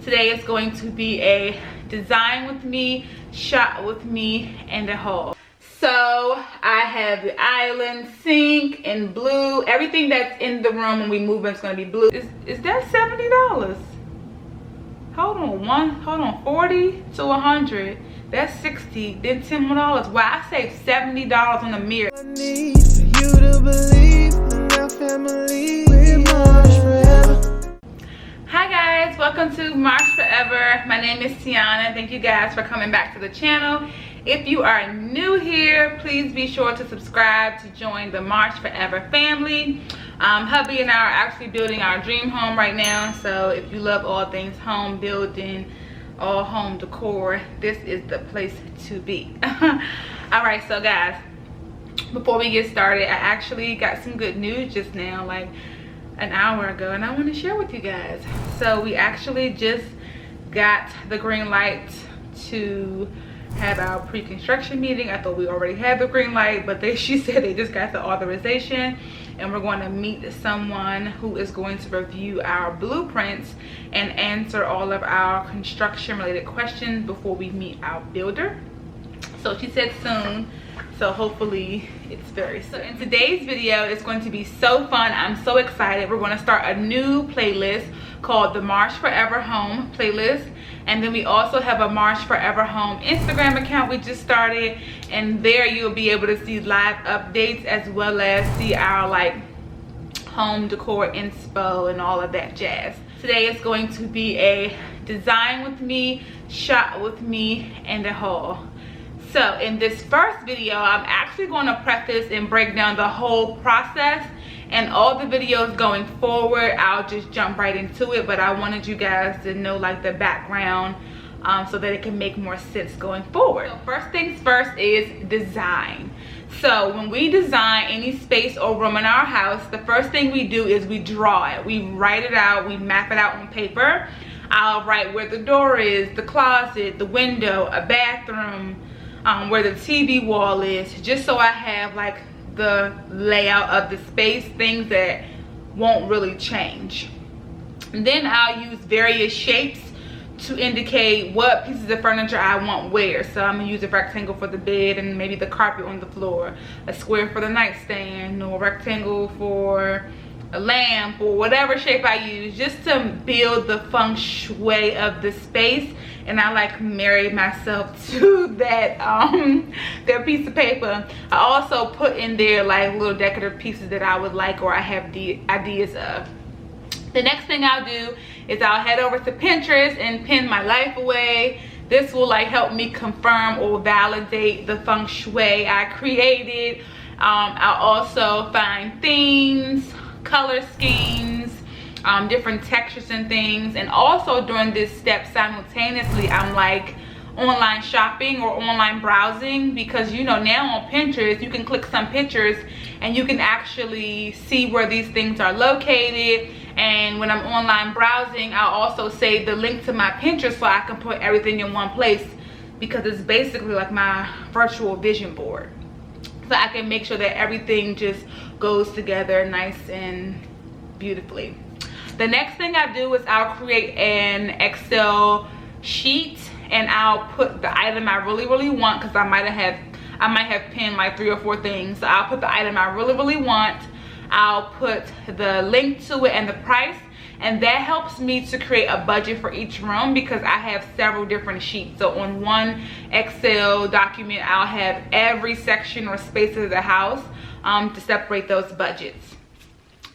Today is going to be a design with me, shot with me, and a haul. So I have the island sink in blue. Everything that's in the room when we move in is going to be blue. Is that $70? Hold on, 40 to 100. That's 60, then $10 more. Wow, I saved $70 on the mirror. I need for you to believe in our family. We're Marsh forever. Hi guys, welcome to Marsh Forever. My name is Tiana. Thank you guys for coming back to the channel. If you are new here, please be sure to subscribe to join the Marsh Forever family. Hubby and I are actually building our dream home right now, so if you love all things home building, all home decor, this is the place to be. All right, so guys, before we get started, I actually got some good news just now, like an hour ago, and I want to share with you guys. So we actually just got the green light to have our pre-construction meeting. I thought we already had the green light, but she said they just got the authorization, and we're going to meet someone who is going to review our blueprints and answer all of our construction related questions before we meet our builder. So she said soon, so hopefully it's very soon. So in today's video, it's going to be so fun. I'm so excited. We're going to start a new playlist called the Marsh Forever Home playlist, and then we also have a Marsh Forever Home Instagram account we just started, and there you'll be able to see live updates as well as see our like home decor inspo and all of that jazz. Today is going to be a design with me, shot with me, and a haul. So in this first video, I'm actually going to preface and break down the whole process, and all the videos going forward I'll just jump right into it, but I wanted you guys to know like the background so that it can make more sense going forward. So first things first is design. So when we design any space or room in our house, the first thing we do is we draw it. We write it out, we map it out on paper. I'll write where the door is, the closet, the window, a bathroom, where the TV wall is, just so I have like the layout of the space, things that won't really change. And then I'll use various shapes to indicate what pieces of furniture I want where. So I'm gonna use a rectangle for the bed and maybe the carpet on the floor, a square for the nightstand, or a rectangle for a lamp, or whatever shape I use, just to build the feng shui of the space. And I like marry myself to that that piece of paper. I also put in there like little decorative pieces that I would like or I have the ideas of. The next thing I'll do is I'll head over to Pinterest and pin my life away. This will like help me confirm or validate the feng shui I created. I'll also find themes, color schemes, different textures and things. And also during this step simultaneously, I'm like online shopping or online browsing, because you know now on Pinterest you can click some pictures and you can actually see where these things are located. And when I'm online browsing, I'll also save the link to my Pinterest so I can put everything in one place, because it's basically like my virtual vision board, so I can make sure that everything just goes together nice and beautifully. The next thing I do is I'll create an Excel sheet, and I'll put the item I really want, because I might have pinned like 3 or 4 things. So I'll put the item I really want, I'll put the link to it and the price, and that helps me to create a budget for each room, because I have several different sheets. So on one Excel document I'll have every section or space of the house to separate those budgets.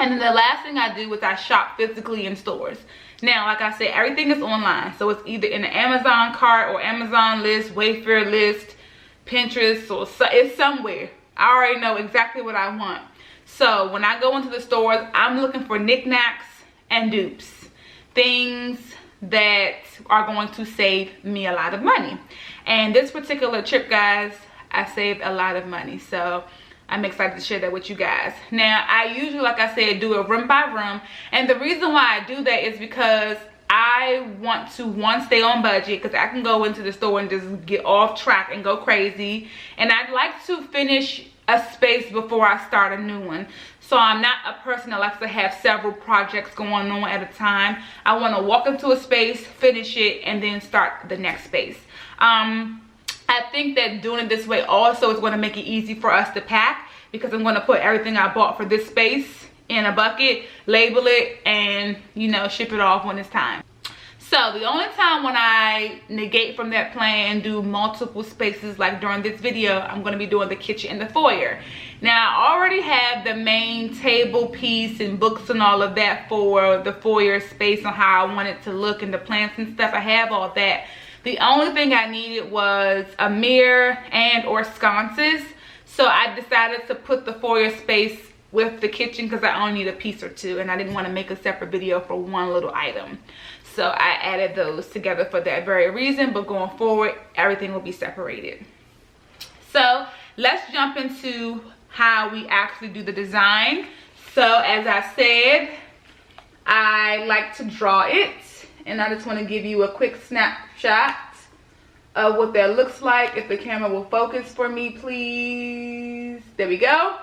And then the last thing I do is I shop physically in stores. Now, like I said, everything is online. So it's either in the Amazon cart or Amazon list, Wayfair list, Pinterest, or it's somewhere. I already know exactly what I want. So when I go into the stores, I'm looking for knickknacks and dupes. Things that are going to save me a lot of money. And this particular trip, guys, I saved a lot of money. So I'm excited to share that with you guys. Now, I usually, like I said, do it room by room. And the reason why I do that is because I want to, one, stay on budget, because I can go into the store and just get off track and go crazy. And I'd like to finish a space before I start a new one. So I'm not a person that likes to have several projects going on at a time. I want to walk into a space, finish it, and then start the next space. I think that doing it this way also is going to make it easy for us to pack, because I'm going to put everything I bought for this space in a bucket, label it, and, you know, ship it off when it's time. So the only time when I negate from that plan and do multiple spaces like during this video, I'm going to be doing the kitchen and the foyer. Now, I already have the main table piece and books and all of that for the foyer space on how I want it to look and the plants and stuff. I have all that. The only thing I needed was a mirror and or sconces. So I decided to put the foyer space with the kitchen because I only need a piece or two, and I didn't want to make a separate video for one little item. So I added those together for that very reason, but going forward, everything will be separated. So let's jump into how we actually do the design. So as I said, I like to draw it, and I just want to give you a quick snapshot of what that looks like. If the camera will focus for me, please. There we go.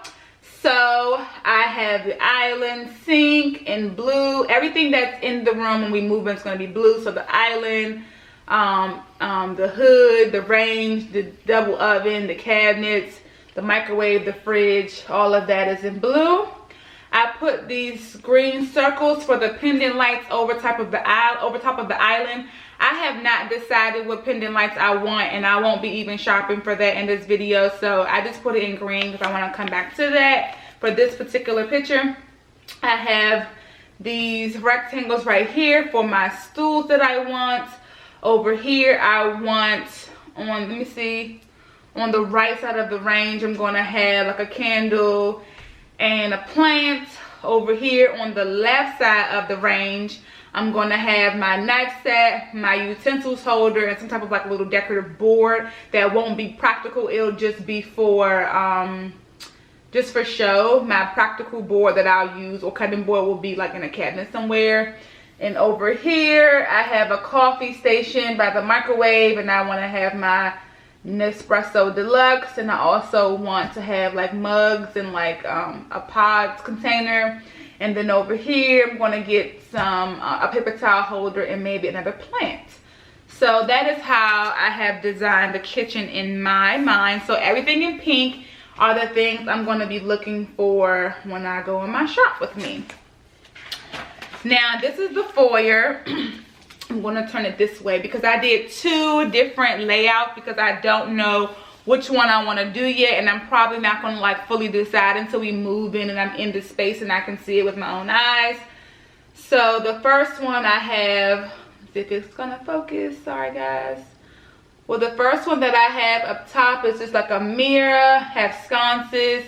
So I have the island, sink in blue. Everything that's in the room when we move in is going to be blue. So the island, the hood, the range, the double oven, the cabinets, the microwave, the fridge, all of that is in blue. I put these green circles for the pendant lights over top of the island. I have not decided what pendant lights I want, and I won't be even shopping for that in this video. So I just put it in green because I want to come back to that. For this particular picture, I have these rectangles right here for my stools that I want. Over here, I want on, let me see, on the right side of the range, I'm going to have like a candle and a plant. Over here on the left side of the range, I'm going to have my knife set, my utensils holder, and some type of like a little decorative board that won't be practical. It'll just be for just for show. My practical board that I'll use, or cutting board, will be like in a cabinet somewhere. And over here I have a coffee station by the microwave, and I want to have my Nepresso Deluxe, and I also want to have like mugs and like a pods container. And then over here I'm going to get some a paper towel holder and maybe another plant. So that is how I have designed the kitchen in my mind. So everything in pink are the things I'm going to be looking for when I go in my shop with me. Now this is the foyer. I'm going to turn it this way because I did two different layouts because I don't know which one I want to do yet, and I'm probably not going to like fully decide until we move in and I'm in the space and I can see it with my own eyes. So the first one I have, let's see if it's going to focus, sorry guys. Well, the first one that I have up top is just like a mirror, have sconces,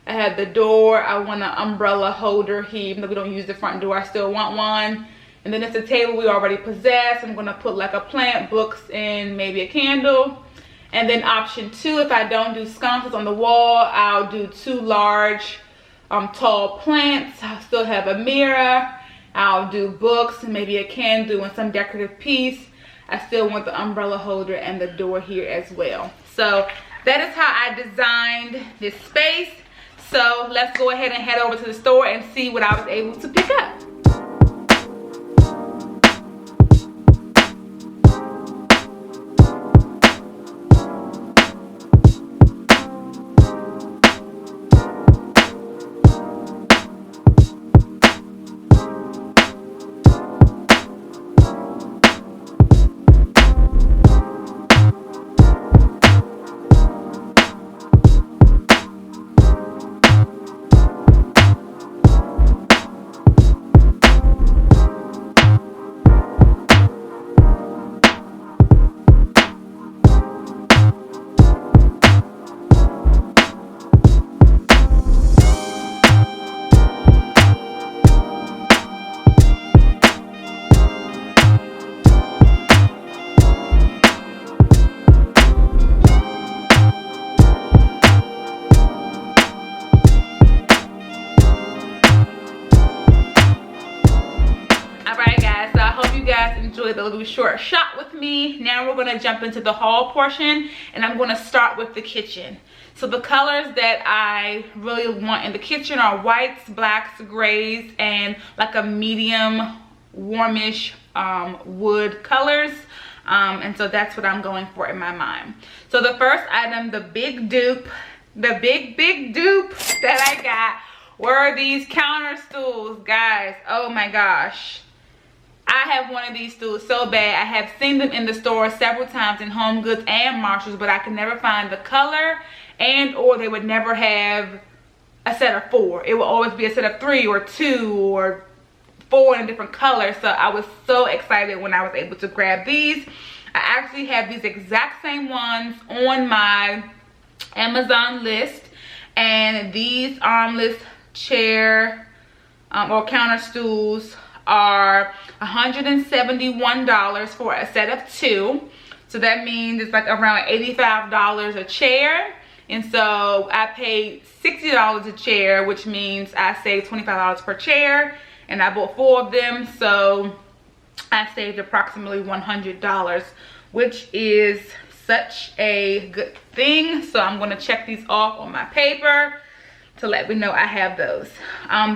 I have the door, I want an umbrella holder here, even though we don't use the front door, I still want one. And then it's a table we already possess. I'm going to put like a plant, books, and maybe a candle. And then option 2, if I don't do sconces on the wall, I'll do 2 large tall plants. I'll still have a mirror. I'll do books and maybe a candle and some decorative piece. I still want the umbrella holder and the door here as well. So that is how I designed this space. So let's go ahead and head over to the store and see what I was able to pick up. enjoyed the little short shot with me. Now we're going to jump into the haul portion, and I'm going to start with the kitchen. So the colors that I really want in the kitchen are whites, blacks, grays, and like a medium warmish wood colors. And so that's what I'm going for in my mind. So the first item, the big dupe that I got were these counter stools, guys. Oh my gosh, I have one of these stools so bad. I have seen them in the store several times in Home Goods and Marshalls, but I can never find the color, and or they would never have a set of 4. It will always be a set of 3 or 2 or 4 in a different color. So I was so excited when I was able to grab these. I actually have these exact same ones on my Amazon list, and these armless chair or counter stools are $171 for a set of 2. So that means it's like around $85 a chair. And so I paid $60 a chair, which means I saved $25 per chair, and I bought 4 of them, so I saved approximately $100, which is such a good thing. So I'm going to check these off on my paper to let me know I have those.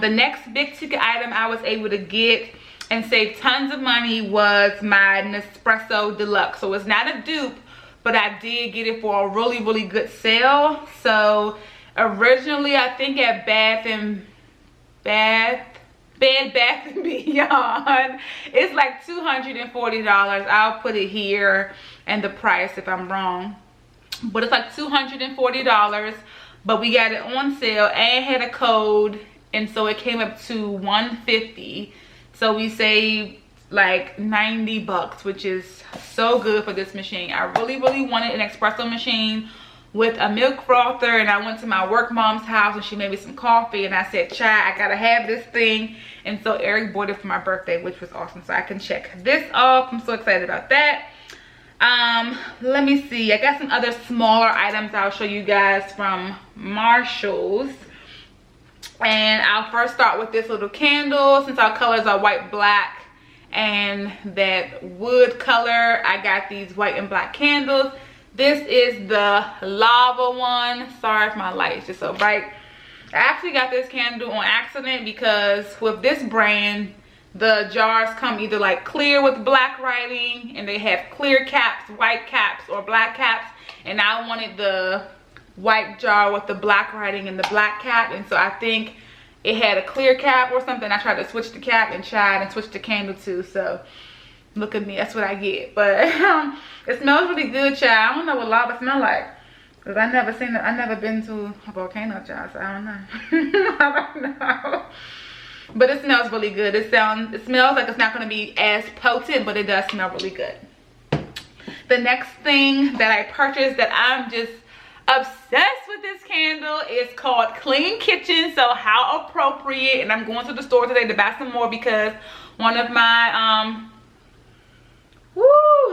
The next big ticket item I was able to get and save tons of money was my Nepresso Deluxe. So it's not a dupe, but I did get it for a really good sale. So originally, I think at Bed Bath & Beyond, it's like $240. I'll put it here and the price if I'm wrong, but it's like $240. But we got it on sale and had a code, and so it came up to $150. So we saved like $90, which is so good for this machine. I really wanted an espresso machine with a milk frother, and I went to my work mom's house and she made me some coffee, and I said, "Child, I gotta have this thing." And so Eric bought it for my birthday, which was awesome. So I can check this off. I'm so excited about that. Let me see, I got some other smaller items I'll show you guys from Marshalls. And I'll first start with this little candle. Since our colors are white, black, and that wood color, I got these white and black candles. This is the lava one. Sorry if my light is just so bright. I actually got this candle on accident because with this brand, the jars come either like clear with black writing, and they have clear caps, white caps, or black caps. And I wanted the white jar with the black writing and the black cap, and so I think it had a clear cap or something. I tried to switch the cap and tried and switched the candle too. So look at me, that's what I get. But it smells really good, child. I don't know what lava smells like, because I never been to a volcano, child, so I don't know. I don't know. But it smells really good. It smells like it's not going to be as potent, but it does smell really good. The next thing that I purchased that I'm just obsessed with this candle is called Clean Kitchen. So how appropriate. And I'm going to the store today to buy some more because one of my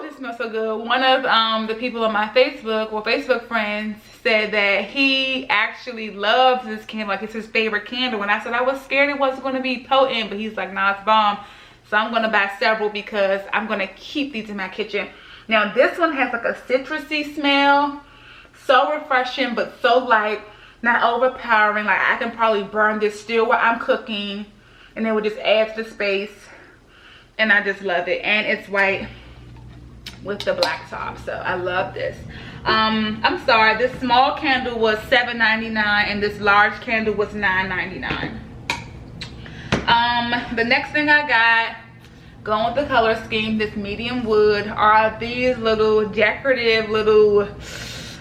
this smells so good. One of the people on my Facebook friends said that he actually loves this candle, like it's his favorite candle. And I said I was scared it wasn't going to be potent, but he's like, nah, it's bomb. So I'm going to buy several because I'm going to keep these in my kitchen. Now this one has like a citrusy smell, so refreshing but so light, not overpowering. Like I can probably burn this still while I'm cooking, and it would just add to the space, and I just love it. And it's white with the black top, so I love this. I'm sorry, this small candle was $7.99 and this large candle was $9.99. The next thing I got, going with the color scheme, this medium wood, are these little decorative little,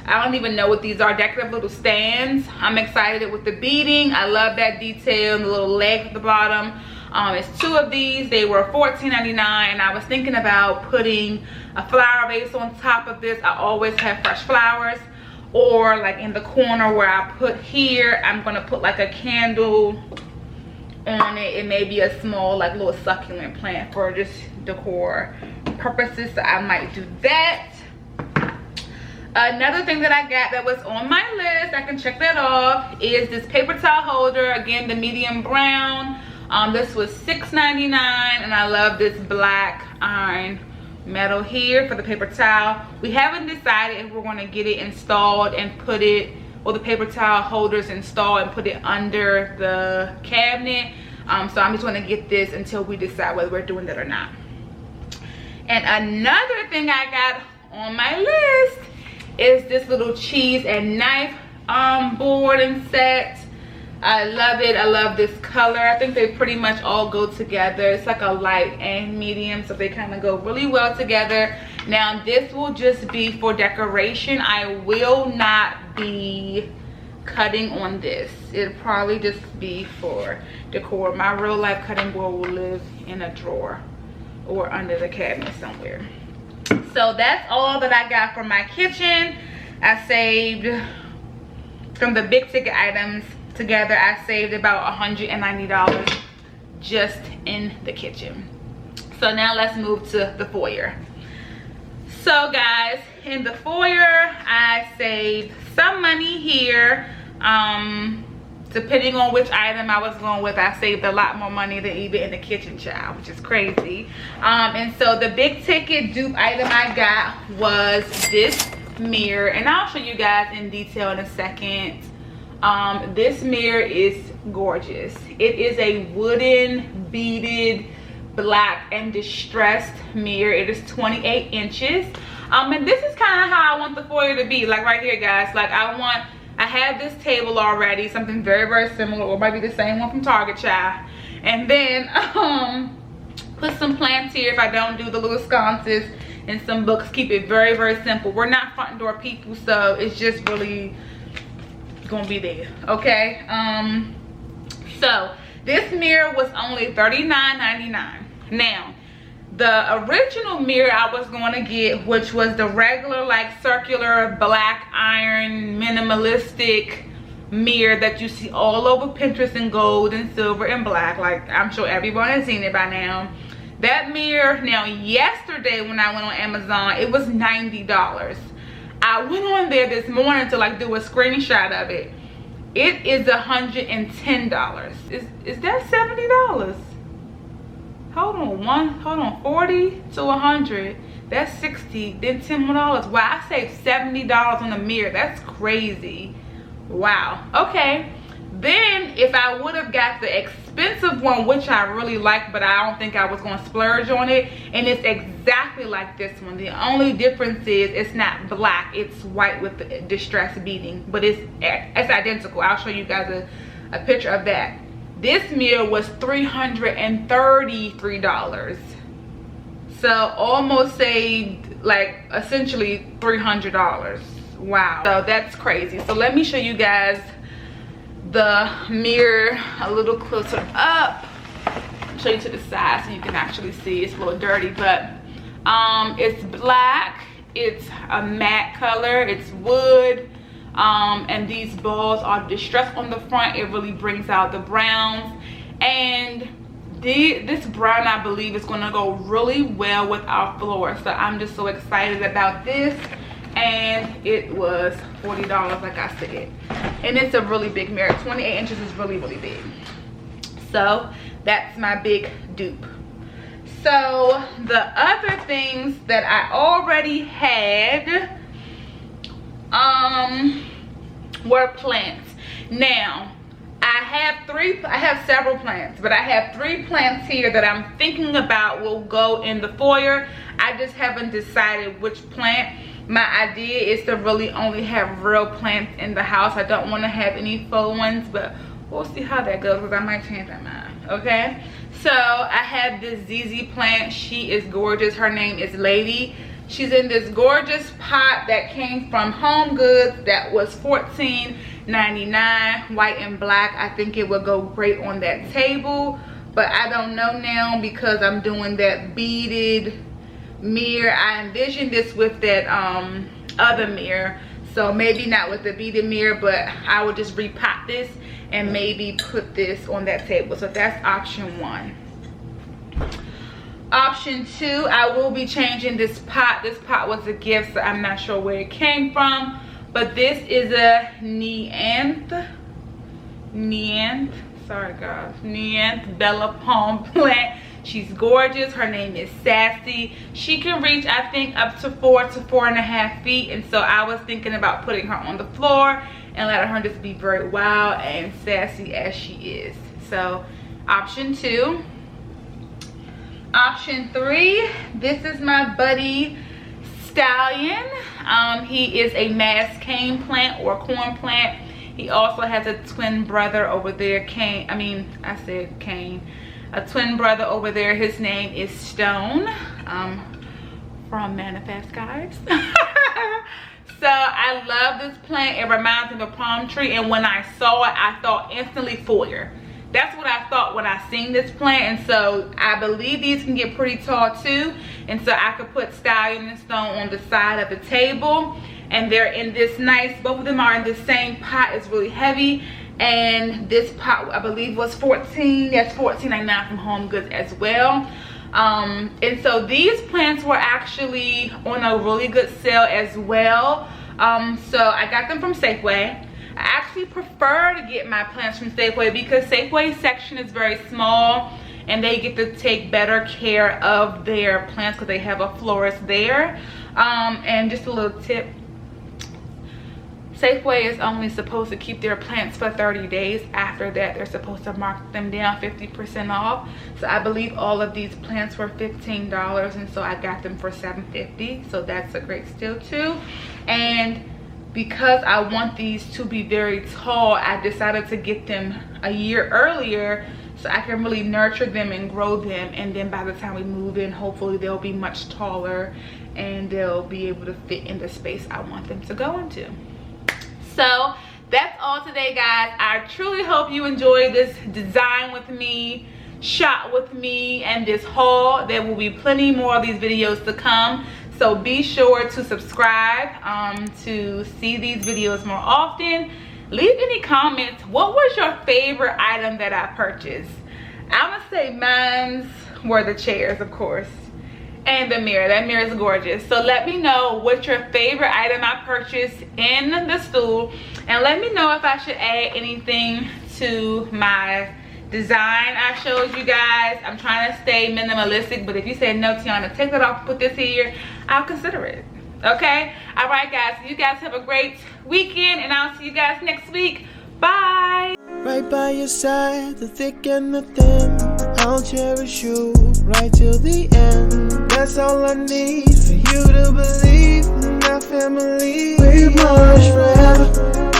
I don't even know what these are, decorative little stands. I'm excited with the beading. I love that detail and the little leg at the bottom. It's 2 of these. They were $14.99, and I was thinking about putting a flower vase on top of this. I always have fresh flowers, or like in the corner where I put here, I'm gonna put like a candle on it, and maybe a small like little succulent plant for just decor purposes. So I might do that. Another thing that I got that was on my list, I can check that off, is this paper towel holder. Again, the medium brown. This was $6.99, and I love this black iron metal here for the paper towel. We haven't decided if we're going to get it installed and put it, or the paper towel holders installed and put it under the cabinet. So I'm just going to get this until we decide whether we're doing that or not. And another thing I got on my list is this little cheese and knife board and set. I love it. I love this color. I think they pretty much all go together. It's like a light and medium, so they kind of go really well together. Now this will just be for decoration. I will not be cutting on this. It'll probably just be for decor. My real life cutting board will live in a drawer or under the cabinet somewhere. So that's all that I got for my kitchen. I saved, from the big ticket items together, I saved about $190 just in the kitchen. So now let's move to the foyer. So guys, in the foyer, I saved some money here. Depending on which item I was going with, I saved a lot more money than even in the kitchen, child, which is crazy. And so the big ticket dupe item I got was this mirror, and I'll show you guys in detail in a second. This mirror is gorgeous. It is a wooden beaded black and distressed mirror. It is 28 inches. And this is kind of how I want the foyer to be. Like right here, guys, like I have this table already, something very, very similar, or maybe the same one from Target, child. And then put some plants here if I don't do the little sconces, and some books. Keep it very, very simple. We're not front door people, so it's just really gonna be there, okay? So this mirror was only $39.99. Now the original mirror I was going to get, which was the regular like circular black iron minimalistic mirror that you see all over Pinterest in gold and silver and black, like I'm sure everyone has seen it by now. That mirror, now yesterday when I went on Amazon, it was $90. I went on there this morning to like do a screenshot of it. It is $110. Is that $70? Hold on, 40 to 100. That's 60, then $10 more. Wow, I saved $70 on the mirror. That's crazy. Wow. Okay. Then if I would have got the expensive one, which I really like, but I don't think I was going to splurge on it, and it's exactly like this one. The only difference is it's not black, it's white with the distressed beading, but it's identical. I'll show you guys a picture of that. This mirror was $333. So almost saved like essentially $300. Wow. So that's crazy. So let me show you guys the mirror a little closer up. I'll show you to the side so you can actually see. It's a little dirty, but it's black, it's a matte color, it's wood, and these balls are distressed on the front. It really brings out the browns, and this brown I believe is going to go really well with our floor. So I'm just so excited about this. And it was $40 like I said, and it's a really big mirror. 28 inches is really, really big. So that's my big dupe. So the other things that I already had were plants. Now I have several plants, but I have 3 plants here that I'm thinking about will go in the foyer. I just haven't decided which plant. My idea is to really only have real plants in the house. I don't want to have any faux ones, but we'll see how that goes because I might change my mind, okay? So I have this ZZ plant. She is gorgeous. Her name is Lady. She's in this gorgeous pot that came from Home Goods that was $14.99, white and black. I think it would go great on that table, but I don't know now because I'm doing that beaded mirror. I envisioned this with that other mirror, so maybe not with the beaded mirror, but I would just repot this and maybe put this on that table. So that's option 1. Option 2, I will be changing this pot. This pot was a gift, so I'm not sure where it came from, but this is a Neanth, sorry guys, Nance Bella Palm plant. She's gorgeous. Her name is Sassy. She can reach, I think, up to 4 to 4.5 feet. And so I was thinking about putting her on the floor and letting her just be very wild and sassy as she is. So option 2. Option 3, this is my buddy Stallion. He is a mass cane plant or corn plant. He also has a twin brother over there, a twin brother over there. His name is Stone, from Manifest, guys. So I love this plant. It reminds me of a palm tree, and when I saw it, I thought instantly Foyer. That's what I thought when I seen this plant. And so I believe these can get pretty tall too, and so I could put Stallion and Stone on the side of the table, and they're in this nice, both of them are in the same pot. It's really heavy, and this pot I believe was $14.99 from Home Goods as well. And so these plants were actually on a really good sale as well. So I got them from Safeway. I actually prefer to get my plants from Safeway because Safeway's section is very small and they get to take better care of their plants because they have a florist there. And just a little tip, Safeway is only supposed to keep their plants for 30 days. After that, they're supposed to mark them down 50% off. So I believe all of these plants were $15, and so I got them for $7.50. So that's a great steal too. And because I want these to be very tall, I decided to get them a year earlier so I can really nurture them and grow them. And then by the time we move in, hopefully they'll be much taller and they'll be able to fit in the space I want them to go into. So that's all today, guys. I truly hope you enjoyed this design with me, shop with me, and this haul. There will be plenty more of these videos to come. So be sure to subscribe to see these videos more often. Leave any comments. What was your favorite item that I purchased? I'm gonna say mine were the chairs, of course, and the mirror. That mirror is gorgeous. So let me know what's your favorite item I purchased in the stool, and let me know if I should add anything to my design I showed you guys. I'm trying to stay minimalistic, but if you say no, Tiana, take that off, put this here, I'll consider it. Okay? All right, guys. So you guys have a great weekend, and I'll see you guys next week. Bye. Right by your side, the thick and the thin. I'll cherish you right till the end. That's all I need for you to believe in our family. We're Marsh forever.